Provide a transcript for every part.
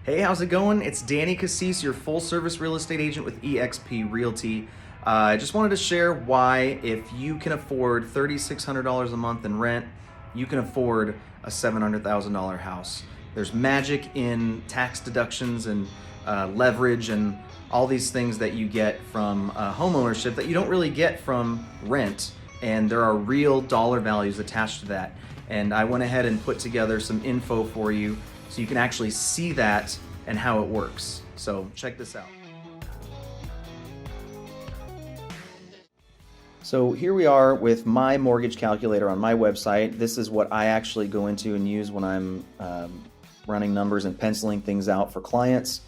Hey, how's it going? It's Danny Cassese, your full-service real estate agent with eXp Realty. I just wanted to share why, if you can afford $3,600 a month in rent, you can afford a $700,000 house. There's magic in tax deductions and leverage and all these things that you get from home ownership that you don't really get from rent, and there are real dollar values attached to that. And I went ahead and put together some info for you so you can actually see that and how it works. So check this out. So here we are with my mortgage calculator on my website. This is what I actually go into and use when I'm running numbers and penciling things out for clients.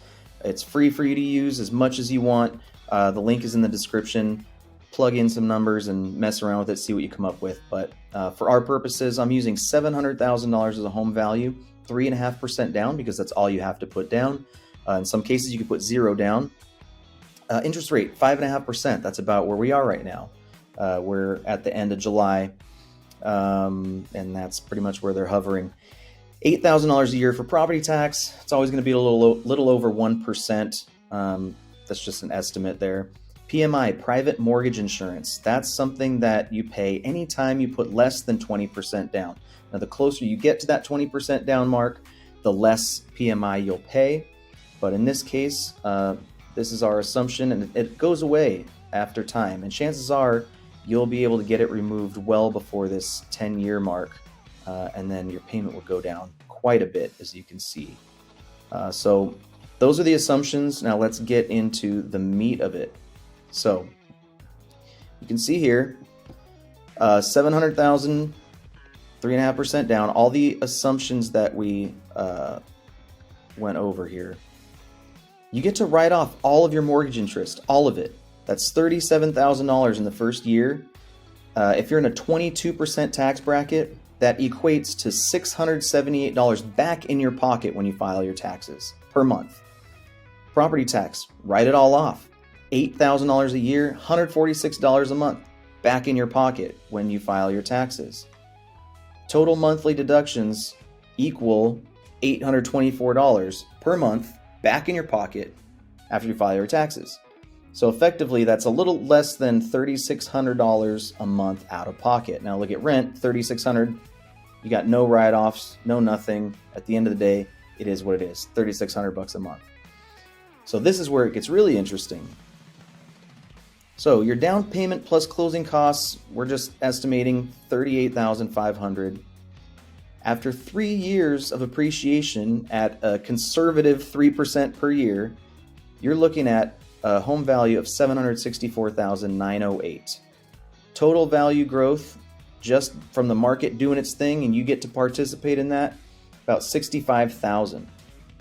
It's free for you to use as much as you want. The link is in the description. Plug in some numbers and mess around with it, see what you come up with. But for our purposes, I'm using $700,000 as a home value, 3.5% down because that's all you have to put down. In some cases, you could put 0 down. Interest rate, 5.5%. That's about where we are right now. We're at the end of July, and that's pretty much where they're hovering. $8,000 a year for property tax. It's always going to be a little over 1%. That's just an estimate there. PMI, private mortgage insurance. That's something that you pay anytime you put less than 20% down. Now, the closer you get to that 20% down mark, the less PMI you'll pay. But in this case, this is our assumption, and it goes away after time. And chances are you'll be able to get it removed well before this 10-year mark, and then your payment will go down quite a bit, as you can see. So those are the assumptions. Now let's get into the meat of it. So you can see here, 700,000, 3.5% down, all the assumptions that we went over here. You get to write off all of your mortgage interest, all of it. That's $37,000 in the first year. If you're in a 22% tax bracket, that equates to $678 back in your pocket when you file your taxes per month. Property tax, write it all off. $8,000 a year, $146 a month back in your pocket when you file your taxes. Total monthly deductions equal $824 per month back in your pocket after you file your taxes. So effectively, that's a little less than $3,600 a month out of pocket. Now look at rent, $3,600. You got no write-offs, no nothing. At the end of the day, it is what it is, $3,600 a month. So this is where it gets really interesting. So your down payment plus closing costs, we're just estimating $38,500. After 3 years of appreciation at a conservative 3% per year, you're looking at a home value of $764,908. Total value growth, just from the market doing its thing, and you get to participate in that, about $65,000.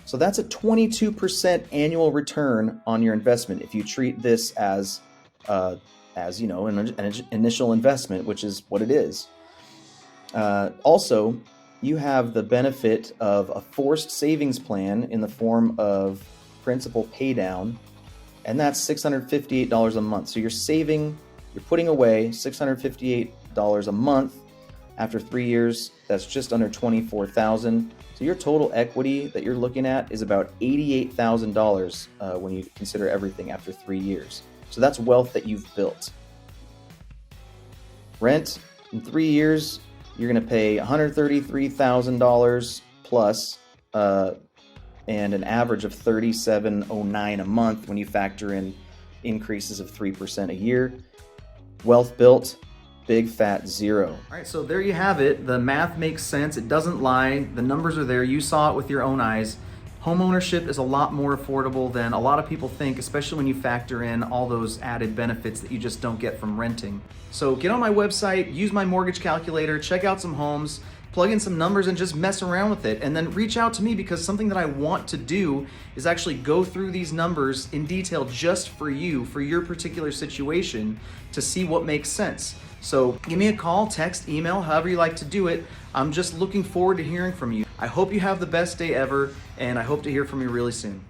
So that's a 22% annual return on your investment if you treat this as you know, an initial investment, which is what it is. Also, you have the benefit of a forced savings plan in the form of principal pay down, and that's $658 a month. So you're putting away $658 a month. After 3 years, that's just under $24,000. So your total equity that you're looking at is about $88,000 when you consider everything after 3 years. So that's wealth that you've built. Rent, in 3 years, you're going to pay $133,000 plus, and an average of $37,009 a month when you factor in increases of 3% a year. Wealth built, big fat 0. All right, so there you have it. The math makes sense. It doesn't lie. The numbers are there. You saw it with your own eyes. Homeownership is a lot more affordable than a lot of people think, especially when you factor in all those added benefits that you just don't get from renting. So get on my website, use my mortgage calculator, check out some homes, plug in some numbers and just mess around with it. And then reach out to me, because something that I want to do is actually go through these numbers in detail just for you, for your particular situation, to see what makes sense. So give me a call, text, email, however you like to do it. I'm just looking forward to hearing from you. I hope you have the best day ever, and I hope to hear from you really soon.